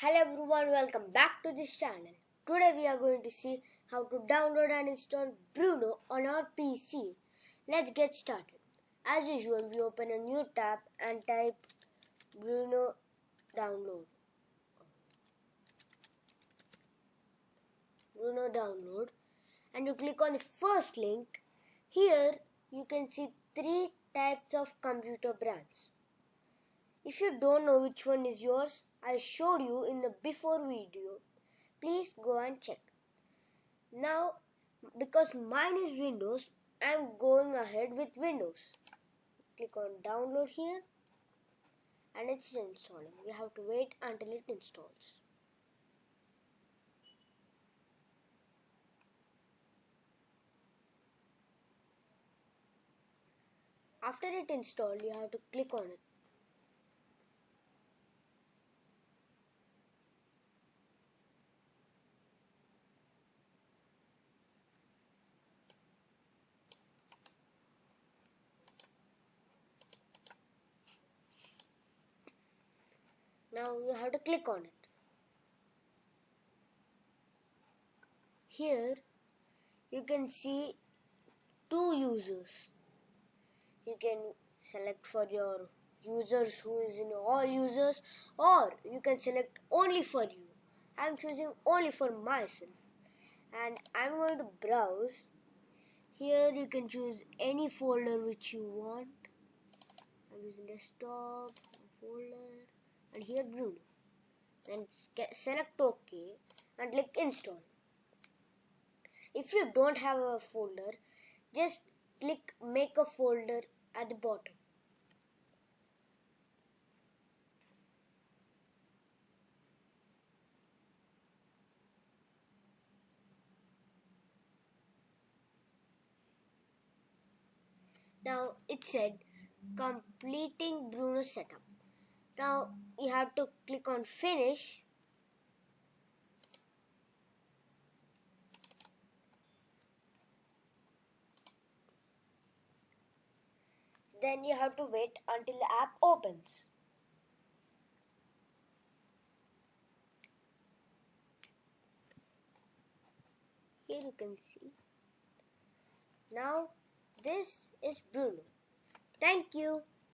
Hello everyone, welcome back to this channel. Today we are going to see how to download and install Bruno on our PC. Let's get started. As usual, we open a new tab and type Bruno download. Bruno download, and you click on the first link. Here you can see three types of computer brands. If you don't know which one is yours, I showed you in the before video. Please go and check. Now, because mine is Windows, I am going ahead with Windows. Click on download here and it's installing. We have to wait until it installs. After it installed, you have to click on it. Now you have to click on it. Here you can see two users. You can select for your users who is in all users, or you can select only for you. I am choosing only for myself and I am going to browse. Here you can choose any folder which you want. I'm using desktop, folder, and here Bruno. Then select OK and click install. If you don't have a folder, just click make a folder at the bottom. Now it said completing Bruno setup. Now you have to click on finish. Then you have to wait until the app opens. Here you can see. Now this is Bruno. Thank you.